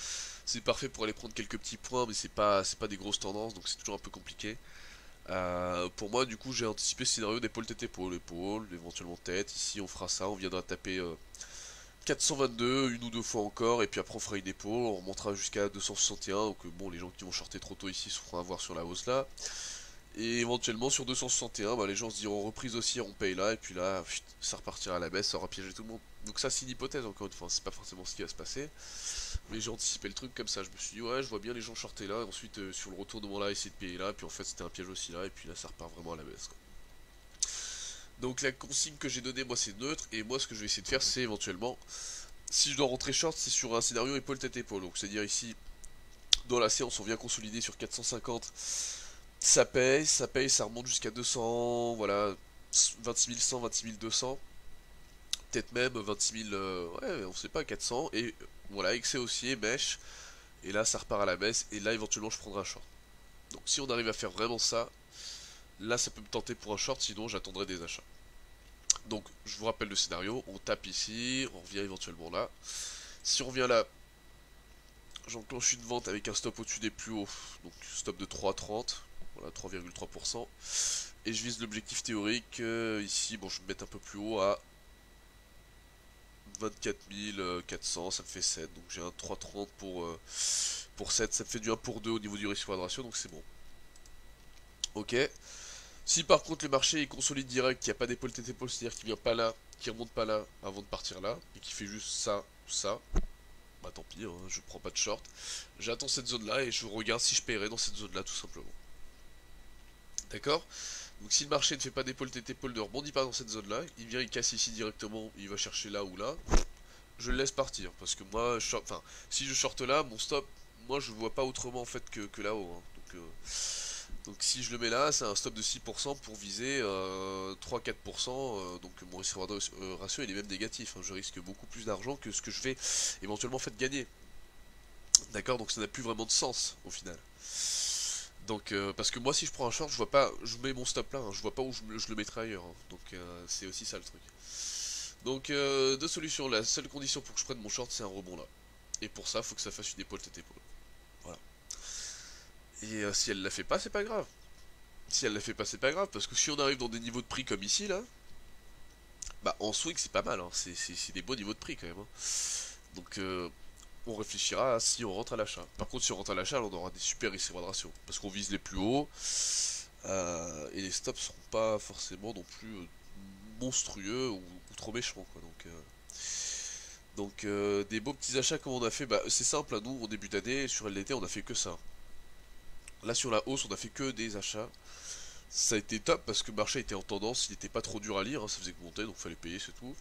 c'est parfait pour aller prendre quelques petits points, mais c'est pas des grosses tendances, donc c'est toujours un peu compliqué. Pour moi du coup j'ai anticipé ce scénario d'épaule tête épaule, épaule, éventuellement tête, ici on fera ça, on viendra taper 422 une ou deux fois encore, et puis après on fera une épaule, on remontera jusqu'à 261, donc bon les gens qui vont shorter trop tôt ici se feront avoir sur la hausse là. Et éventuellement sur 261, bah, les gens se diront reprise aussi, on paye là, et puis là, ça repartira à la baisse, ça aura piégé tout le monde. Donc ça c'est une hypothèse encore une fois, c'est pas forcément ce qui va se passer. Mais j'ai anticipé le truc comme ça, je me suis dit ouais je vois bien les gens shorter là, et ensuite sur le retournement là, essayer de payer là, puis en fait c'était un piège aussi là, et puis là ça repart vraiment à la baisse quoi. Donc la consigne que j'ai donnée moi c'est neutre, et moi ce que je vais essayer de faire c'est éventuellement, si je dois rentrer short c'est sur un scénario épaule tête épaule, donc c'est à dire ici, dans la séance on vient consolider sur 450, ça paye, ça remonte jusqu'à 200, voilà, 26 100, 26 200, peut-être même 26 000, ouais, on sait pas, 400, et voilà, excès haussier, mèche, et là ça repart à la baisse, et là éventuellement je prendrai un short. Donc si on arrive à faire vraiment ça, là ça peut me tenter pour un short, sinon j'attendrai des achats. Donc je vous rappelle le scénario, on tape ici, on revient éventuellement là. Si on revient là, j'enclenche une vente avec un stop au-dessus des plus hauts, donc stop de 3,30, voilà 3,3%. Et je vise l'objectif théorique, ici, bon je vais me mettre un peu plus haut à 24 400, ça me fait 7, donc j'ai un 3,30 pour 7, ça me fait du 1 pour 2 au niveau du risque-reward ratio, donc c'est bon. Ok. Si par contre le marché est consolide direct, qu'il n'y a pas d'épaule tête épaule, c'est-à-dire qu'il vient pas là, qu'il remonte pas là avant de partir là, et qu'il fait juste ça ou ça, bah tant pis, hein, je prends pas de short. J'attends cette zone là et je regarde si je paierai dans cette zone là tout simplement. D'accord? Donc si le marché ne fait pas d'épaule tête épaule, ne rebondit pas dans cette zone là, il vient, il casse ici directement, il va chercher là ou là, je le laisse partir. Parce que moi, enfin, si je short là, mon stop, moi je vois pas autrement en fait que là-haut. Hein. Donc si je le mets là, c'est un stop de 6% pour viser 3-4%. Donc mon risque ratio il est même négatif. Hein. Je risque beaucoup plus d'argent que ce que je vais éventuellement fait gagner. D'accord, donc ça n'a plus vraiment de sens au final. Donc parce que moi si je prends un short, je vois pas, je mets mon stop là, hein, je vois pas où je le mettrai ailleurs. Hein. Donc c'est aussi ça le truc. Donc deux solutions, la seule condition pour que je prenne mon short c'est un rebond là. Et pour ça, faut que ça fasse une épaule tête épaule. Voilà. Et si elle la fait pas, c'est pas grave. Si elle la fait pas, c'est pas grave, parce que si on arrive dans des niveaux de prix comme ici là, bah en swing c'est pas mal, hein. C'est des beaux niveaux de prix quand même. Hein. Donc on réfléchira à si on rentre à l'achat. Par contre si on rentre à l'achat, on aura des super risques de ratio, parce qu'on vise les plus hauts, et les stops seront pas forcément non plus monstrueux ou trop méchants quoi. Donc des beaux petits achats comme on a fait, bah c'est simple, hein, nous au début d'année sur LDT on a fait que ça. Là sur la hausse on a fait que des achats. Ça a été top parce que le marché était en tendance, il n'était pas trop dur à lire, hein, ça faisait que monter donc fallait payer c'est tout.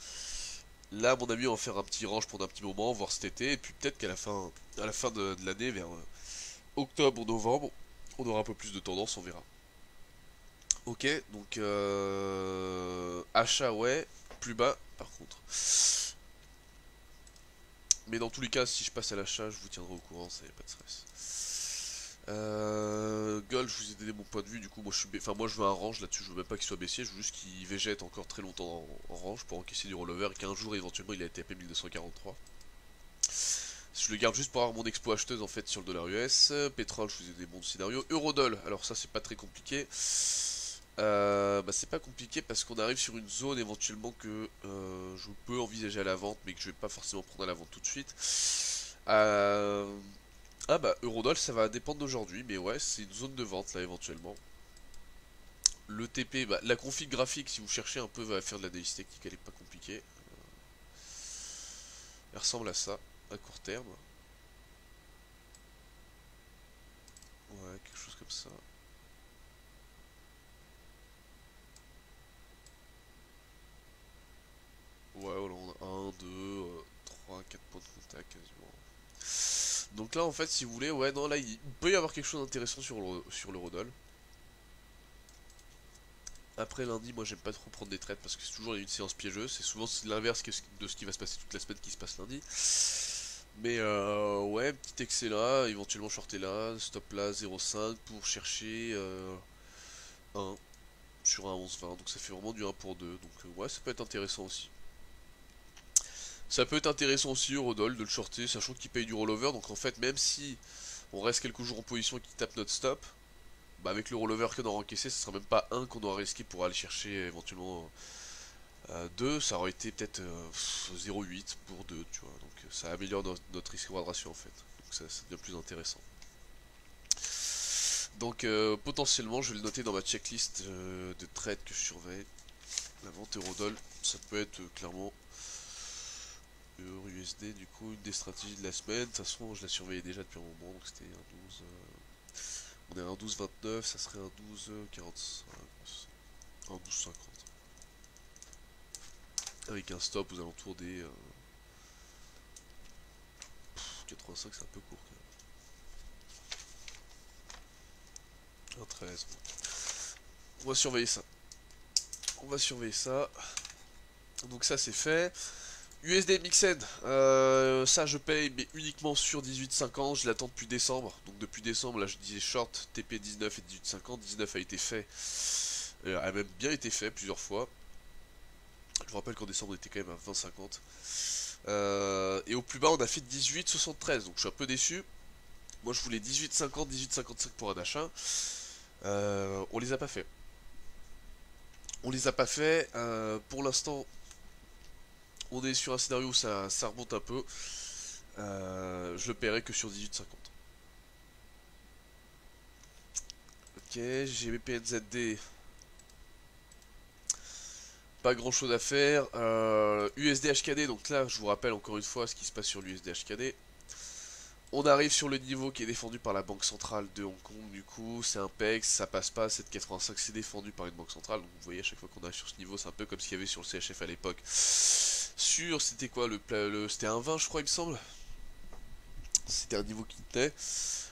Là à mon avis on va faire un petit range pendant un petit moment, voir cet été, et puis peut-être qu'à la fin de l'année, vers octobre ou novembre, on aura un peu plus de tendance, on verra. Ok, donc achat ouais, plus bas par contre. Mais dans tous les cas, si je passe à l'achat, je vous tiendrai au courant, ça y a pas de stress. Gold, je vous ai donné mon point de vue, du coup moi moi je veux un range là-dessus, je veux même pas qu'il soit baissier, je veux juste qu'il végète encore très longtemps en range pour encaisser du rollover et qu'un jour éventuellement il a été à 1243. Je le garde juste pour avoir mon expo acheteuse en fait sur le dollar US. Pétrole, je vous ai des bons scénarios. Eurodoll, alors ça c'est pas très compliqué. Bah c'est pas compliqué parce qu'on arrive sur une zone éventuellement que je peux envisager à la vente mais que je vais pas forcément prendre à la vente tout de suite. Ah bah Eurodoll ça va dépendre d'aujourd'hui mais ouais c'est une zone de vente là éventuellement. Le TP, bah, la config graphique si vous cherchez un peu à faire de l'analyse technique elle est pas compliquée. Elle ressemble à ça à court terme. Ouais quelque chose comme ça. Ouais voilà on a 1, 2, 3, 4 points de contact quasiment. Donc là en fait si vous voulez ouais non là il peut y avoir quelque chose d'intéressant sur l'Eurodoll. Après lundi, moi j'aime pas trop prendre des trades parce que c'est toujours une séance piégeuse. C'est souvent l'inverse de ce qui va se passer toute la semaine qui se passe lundi. Mais ouais, petit excès là, éventuellement shorter là, stop là 0,5 pour chercher 1 sur un 11,20. Donc ça fait vraiment du 1 pour 2. Donc ouais, ça peut être intéressant aussi. Ça peut être intéressant aussi Eurodoll de le shorter, sachant qu'il paye du rollover. Donc en fait, même si on reste quelques jours en position et qu'il tape notre stop, bah avec le rollover qu'on aura encaissé, ce sera même pas 1 qu'on aura risqué pour aller chercher éventuellement 2, ça aurait été peut-être 0,8 pour 2, tu vois. Donc ça améliore notre risque-reward ratio en fait. Donc ça devient plus intéressant. Donc potentiellement, je vais le noter dans ma checklist de trades que je surveille. La vente Eurodoll, ça peut être clairement EURUSD, du coup, une des stratégies de la semaine. De toute façon, je la surveillais déjà depuis un moment, donc c'était un 12. On est à un 12,29, ça serait un 12,45. Un 12,50. Avec un stop aux alentours des 85, c'est un peu court quand même. Un 13. On va surveiller ça. On va surveiller ça. Donc ça c'est fait. USD Mixen, ça je paye mais uniquement sur 18,50, je l'attends depuis décembre, donc depuis décembre là je disais short TP 19 et 18,50, 19 a été fait, a même bien été fait plusieurs fois, je vous rappelle qu'en décembre on était quand même à 20,50, et au plus bas on a fait 18,73, donc je suis un peu déçu, moi je voulais 18,50, 18,55 pour un achat, on les a pas fait. On les a pas fait, pour l'instant on est sur un scénario où ça remonte un peu. Je le paierai que sur 18,50. Ok, GBPNZD. Pas grand chose à faire. USD HKD, donc là je vous rappelle encore une fois ce qui se passe sur l'USD HKD. On arrive sur le niveau qui est défendu par la Banque Centrale de Hong Kong, du coup c'est un PEX, ça passe pas, 7,85 c'est défendu par une banque centrale, donc vous voyez à chaque fois qu'on arrive sur ce niveau, c'est un peu comme ce qu'il y avait sur le CHF à l'époque. C'était quoi c'était un 20 je crois il me semble. C'était un niveau qui tenait.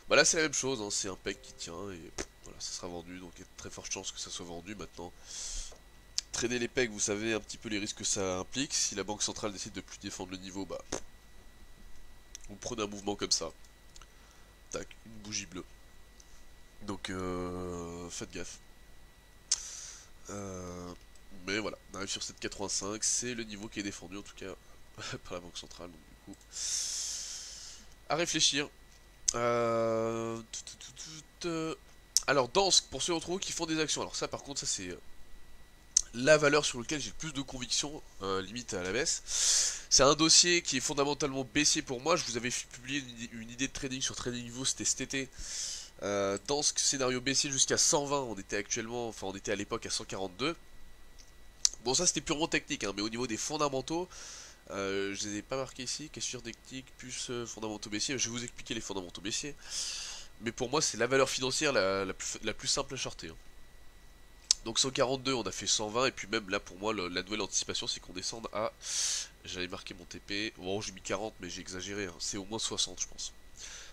Bah là c'est la même chose, hein, c'est un PEC qui tient et voilà, ça sera vendu, donc il y a de très fortes chances que ça soit vendu maintenant. Trader les PEC, vous savez un petit peu les risques que ça implique. Si la banque centrale décide de plus défendre le niveau, bah vous prenez un mouvement comme ça. Tac, une bougie bleue. Donc faites gaffe. Mais voilà, on arrive sur 7,85, c'est le niveau qui est défendu en tout cas par la banque centrale, donc du coup à réfléchir. Euh... Alors Dansk, pour ceux d'entre vous qui font des actions, alors ça par contre ça c'est la valeur sur laquelle j'ai le plus de conviction, limite à la baisse. C'est un dossier qui est fondamentalement baissier pour moi, je vous avais publié une idée de trading sur TradingView, c'était cet été. Dansk, scénario baissier jusqu'à 120, on était actuellement, enfin on était à l'époque à 142. Bon ça c'était purement technique, hein, mais au niveau des fondamentaux, je les ai pas marqués ici, cassure technique plus fondamentaux baissiers, je vais vous expliquer les fondamentaux baissiers. Mais pour moi c'est la valeur financière la plus simple à shorter. Hein. Donc 142 on a fait 120 et puis même là pour moi la nouvelle anticipation c'est qu'on descende à... J'avais marqué mon TP, bon j'ai mis 40 mais j'ai exagéré, hein. C'est au moins 60 je pense.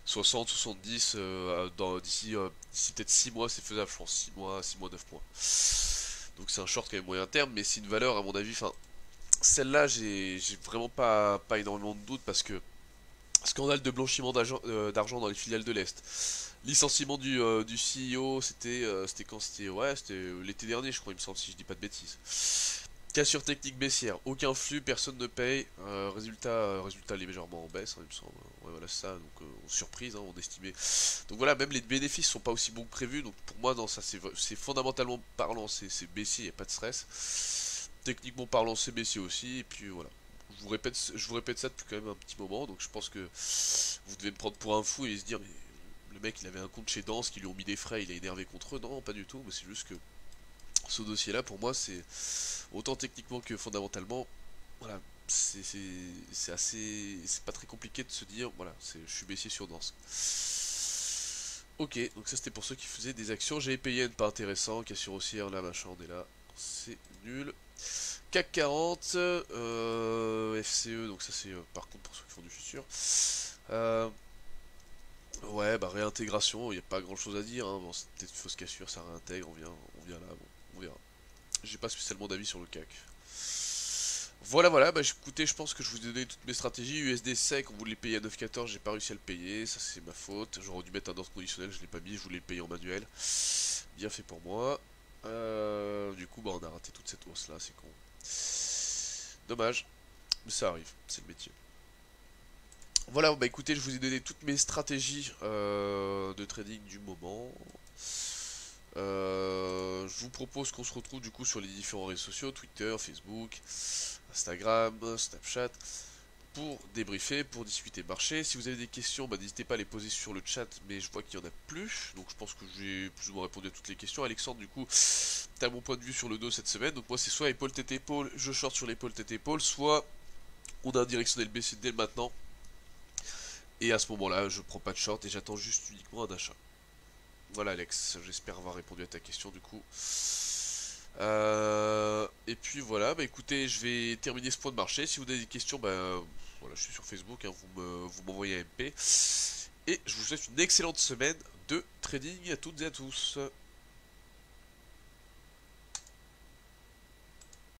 60, 70 d'ici peut-être 6 mois c'est faisable je pense, 6 mois, 9 mois. Donc c'est un short quand même moyen terme mais c'est une valeur à mon avis, enfin celle-là j'ai vraiment pas énormément de doutes parce que scandale de blanchiment d'argent dans les filiales de l'Est. Licenciement du CEO, c'était quand c'était... Ouais, c'était l'été dernier, je crois, il me semble, si je dis pas de bêtises. Cassure technique baissière, aucun flux, personne ne paye. Résultat légèrement en baisse, hein, il me semble. Ouais, voilà, c'est ça. Donc, surprise, hein, on estimait. Donc voilà, même les bénéfices sont pas aussi bons que prévu. Donc pour moi, non, ça c'est fondamentalement parlant, c'est baissier, il n'y a pas de stress. Techniquement parlant, c'est baissier aussi. Et puis voilà. Je vous répète ça depuis quand même un petit moment, donc je pense que vous devez me prendre pour un fou et se dire, mais le mec il avait un compte chez Dansk, qui lui ont mis des frais, il est énervé contre eux. Non, pas du tout, mais c'est juste que ce dossier là pour moi c'est autant techniquement que fondamentalement, voilà, c'est assez, c'est pas très compliqué de se dire, voilà, je suis baissier sur Dansk. Ok, donc ça c'était pour ceux qui faisaient des actions, j'avais payé N pas intéressant, cassure haussière, là machin, on est là, c'est nul. CAC 40, FCE, donc ça c'est par contre pour ceux qui font du futur. Ouais, bah réintégration, il n'y a pas grand chose à dire, hein. Bon, c'est peut-être une fausse cassure, ça réintègre, on vient là, bon, on verra. J'ai pas spécialement d'avis sur le CAC. Voilà, voilà, bah écoutez, je pense que je vous ai donné toutes mes stratégies. USD sec, on voulait le payer à 9,14, j'ai pas réussi à le payer, ça c'est ma faute. J'aurais dû mettre un ordre conditionnel, je l'ai pas mis, je voulais le payer en manuel. Bien fait pour moi. Du coup, bah on a raté toute cette hausse là, c'est con. Dommage, mais ça arrive, c'est le métier. Voilà, bah écoutez, je vous ai donné toutes mes stratégies de trading du moment. Je vous propose qu'on se retrouve du coup sur les différents réseaux sociaux, Twitter, Facebook, Instagram, Snapchat, pour débriefer, pour discuter marché. Si vous avez des questions, bah, n'hésitez pas à les poser sur le chat, mais je vois qu'il n'y en a plus, donc je pense que j'ai plus ou moins répondu à toutes les questions. Alexandre, du coup, t'as mon point de vue sur le dos cette semaine, donc moi c'est soit épaule tête épaule, je short sur l'épaule tête épaule, soit on a un directionnel baissier dès maintenant, et à ce moment-là, je prends pas de short et j'attends juste uniquement un achat. Voilà Alex, j'espère avoir répondu à ta question du coup. Et puis voilà, bah écoutez, je vais terminer ce point de marché. Si vous avez des questions, bah voilà, je suis sur Facebook, hein, vous m'envoyez un MP. Et je vous souhaite une excellente semaine de trading à toutes et à tous.